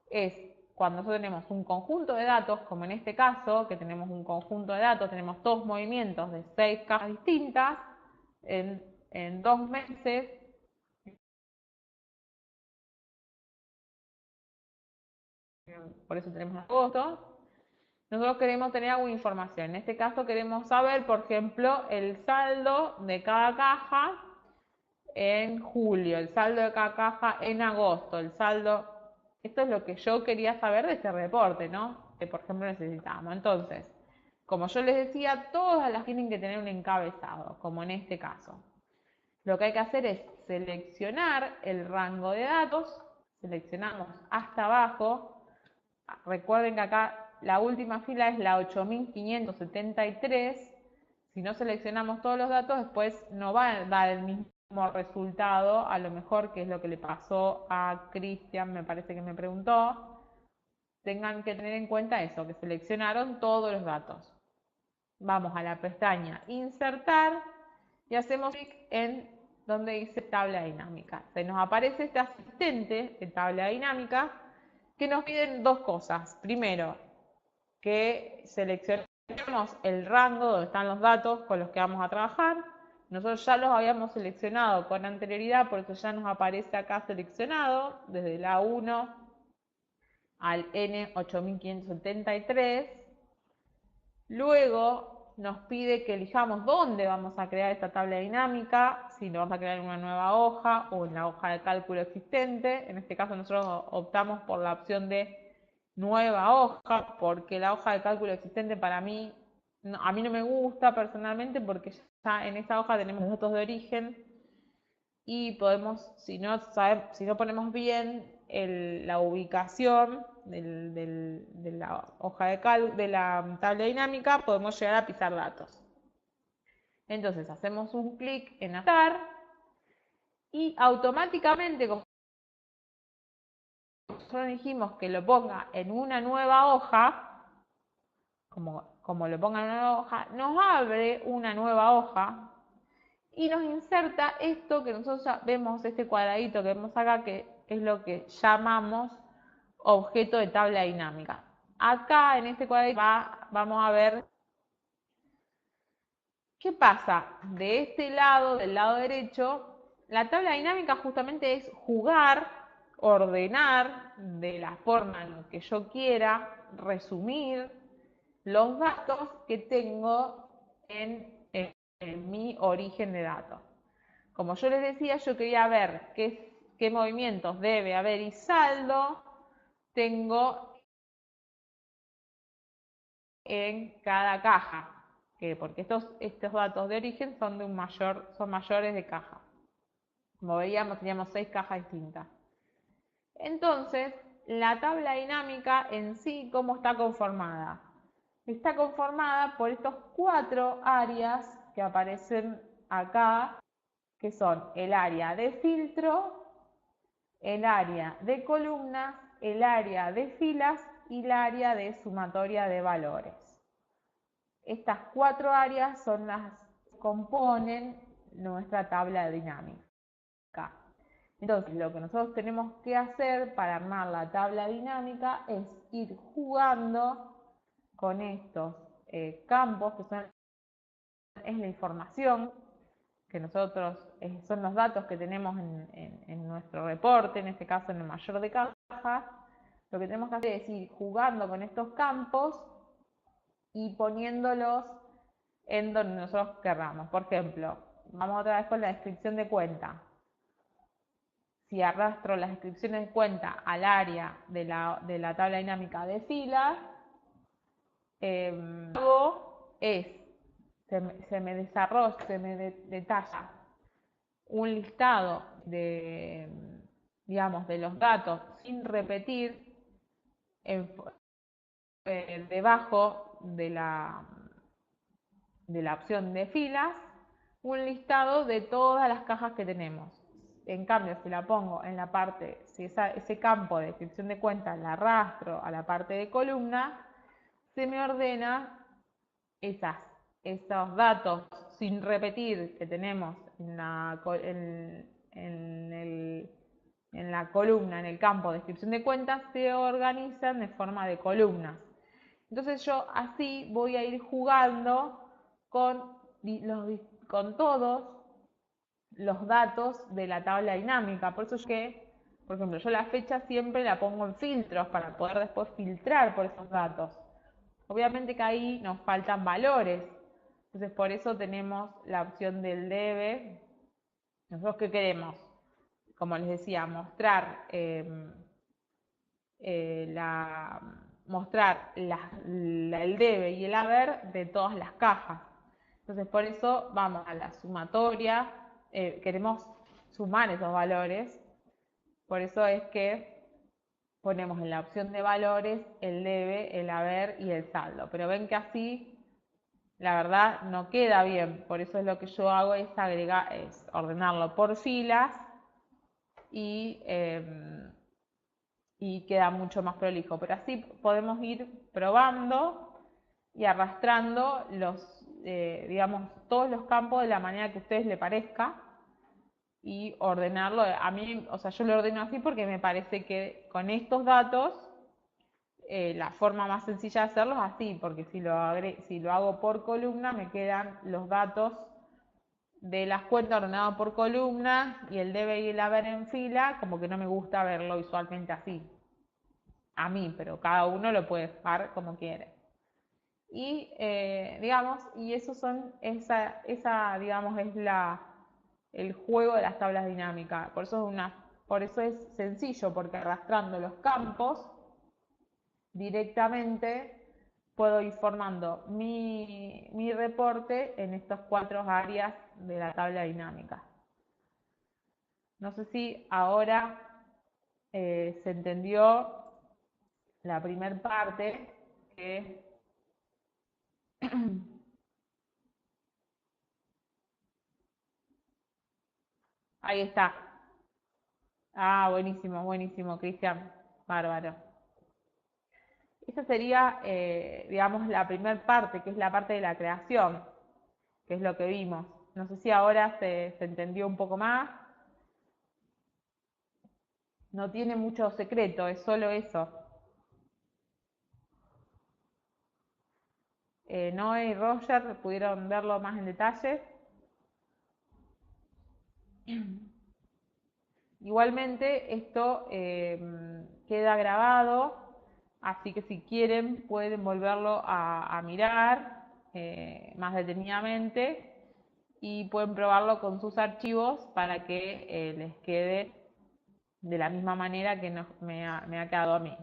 es cuando nosotros tenemos un conjunto de datos, como en este caso, que tenemos un conjunto de datos, tenemos dos movimientos de 6 cajas distintas en 2 meses, por eso tenemos agosto. Nosotros queremos tener alguna información. En este caso queremos saber, por ejemplo, el saldo de cada caja en julio, el saldo de cada caja en agosto, el saldo... Esto es lo que yo quería saber de este reporte, ¿no? Que por ejemplo necesitamos. Entonces, como yo les decía, todas las tienen que tener un encabezado, como en este caso. Lo que hay que hacer es seleccionar el rango de datos, seleccionamos hasta abajo. Recuerden que acá la última fila es la 8573. Si no seleccionamos todos los datos, después no va a dar el mismo resultado, a lo mejor, que es lo que le pasó a Cristian, me parece que me preguntó. Tengan que tener en cuenta eso, que seleccionaron todos los datos. Vamos a la pestaña Insertar y hacemos clic en donde dice Tabla Dinámica. Se nos aparece este asistente de Tabla Dinámica que nos piden dos cosas. Primero, que seleccionemos tenemos el rango donde están los datos con los que vamos a trabajar. Nosotros ya los habíamos seleccionado con anterioridad, por eso ya nos aparece acá seleccionado, desde la 1 al N8573. Luego nos pide que elijamos dónde vamos a crear esta tabla dinámica, si lo vamos a crear en una nueva hoja o en la hoja de cálculo existente. En este caso nosotros optamos por la opción de nueva hoja, porque la hoja de cálculo existente para mí, a mí no me gusta personalmente, porque ya en esa hoja tenemos los datos de origen y podemos, si no ponemos bien la ubicación de la hoja de la tabla dinámica, podemos llegar a pisar datos. Entonces hacemos un clic en aceptar y automáticamente, como nosotros dijimos que lo ponga en una nueva hoja, como lo ponga en una nueva hoja, nos abre una nueva hoja y nos inserta esto que nosotros ya vemos, este cuadradito que vemos acá, que es lo que llamamos objeto de tabla dinámica. Acá en este cuadradito vamos a ver qué pasa. De este lado, del lado derecho, la tabla dinámica justamente es jugar, ordenar de la forma en que yo quiera, resumir los datos que tengo en mi origen de datos. Como yo les decía, yo quería ver qué movimientos debe haber y saldo tengo en cada caja, porque estos datos de origen son mayores de caja. Como veíamos, teníamos 6 cajas distintas. Entonces, la tabla dinámica en sí, ¿cómo está conformada? Está conformada por estos 4 áreas que aparecen acá, que son el área de filtro, el área de columnas, el área de filas y el área de sumatoria de valores. Estas 4 áreas son las que componen nuestra tabla dinámica. Entonces, lo que nosotros tenemos que hacer para armar la tabla dinámica es ir jugando con estos campos, que es la información que nosotros, son los datos que tenemos en nuestro reporte, en este caso en el mayor de cajas. Lo que tenemos que hacer es ir jugando con estos campos y poniéndolos en donde nosotros querramos. Por ejemplo, vamos otra vez con la descripción de cuenta. Si arrastro las descripciones de cuenta al área de la tabla dinámica de filas, luego se me detalla un listado digamos, de los datos sin repetir debajo de la opción de filas, un listado de todas las cajas que tenemos. En cambio, si la pongo en la parte, si ese campo de descripción de cuenta la arrastro a la parte de columna, se me ordena esos datos sin repetir que tenemos en la columna, en el campo de descripción de cuentas, se organizan de forma de columnas. Entonces yo así voy a ir jugando con todos los datos de la tabla dinámica. Por eso por ejemplo, yo la fecha siempre la pongo en filtros para poder después filtrar por esos datos. Obviamente que ahí nos faltan valores. Entonces por eso tenemos la opción del debe. Nosotros ¿qué queremos? Como les decía, mostrar el debe y el haber de todas las cajas. Entonces por eso vamos a la sumatoria, queremos sumar esos valores, por eso es que ponemos en la opción de valores el debe, el haber y el saldo. Pero ven que así, la verdad, no queda bien. Por eso es lo que yo hago es ordenarlo por filas y queda mucho más prolijo. Pero así podemos ir probando y arrastrando digamos, todos los campos de la manera que a ustedes les parezca y ordenarlo. A mí, o sea, yo lo ordeno así porque me parece que con estos datos la forma más sencilla de hacerlo es así, porque si lo hago por columna me quedan los datos de las cuentas ordenadas por columna y el debe y el haber en fila, como que no me gusta verlo visualmente así. A mí, pero cada uno lo puede dejar como quiere. Y digamos, y eso son, digamos, es el juego de las tablas dinámicas. Por eso es sencillo, porque arrastrando los campos directamente puedo ir formando mi reporte en estas 4 áreas de la tabla dinámica. No sé si ahora se entendió la primera parte, que ahí está. Ah, buenísimo, buenísimo, Cristian. Bárbaro. Esa sería, digamos, la primera parte, que es la parte de la creación, que es lo que vimos. No sé si ahora se entendió un poco más. No tiene mucho secreto, es solo eso. Noé y Roger pudieron verlo más en detalle. Igualmente, esto queda grabado, así que si quieren pueden volverlo a mirar más detenidamente y pueden probarlo con sus archivos para que les quede de la misma manera que me ha quedado a mí.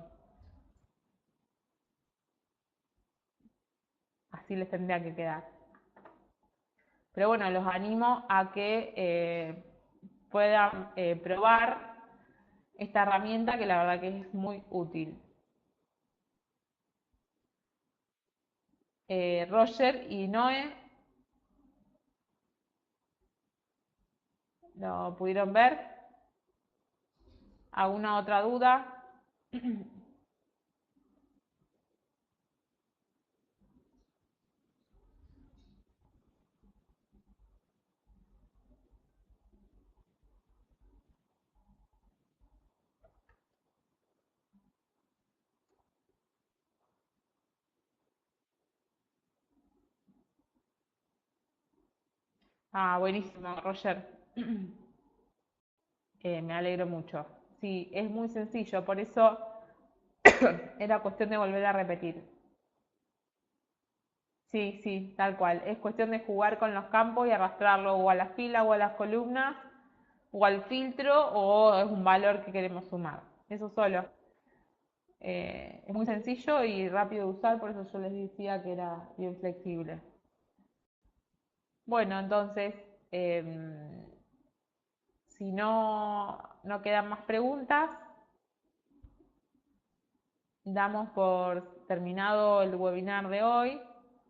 Así les tendría que quedar. Pero bueno, los animo a que puedan probar esta herramienta, que la verdad que es muy útil. Roger y Noé, ¿lo pudieron ver? ¿Alguna otra duda? Ah, buenísimo, Roger. Me alegro mucho. Sí, es muy sencillo, por eso era cuestión de volver a repetir. Sí, sí, tal cual. Es cuestión de jugar con los campos y arrastrarlo o a las filas o a las columnas o al filtro o es un valor que queremos sumar. Eso solo. Es muy sencillo y rápido de usar, por eso yo les decía que era bien flexible. Bueno, entonces, si no quedan más preguntas, damos por terminado el webinar de hoy.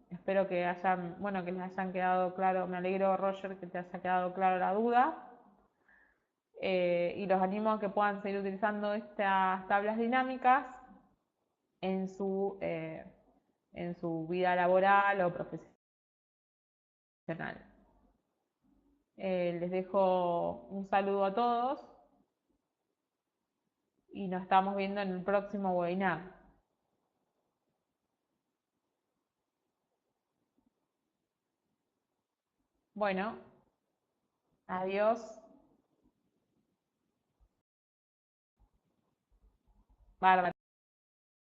Espero que bueno, que les hayan quedado claro. Me alegro, Roger, que te haya quedado claro la duda. Y los animo a que puedan seguir utilizando estas tablas dinámicas en en su vida laboral o profesional. Les dejo un saludo a todos y nos estamos viendo en el próximo webinar. Bueno, adiós. Bárbara.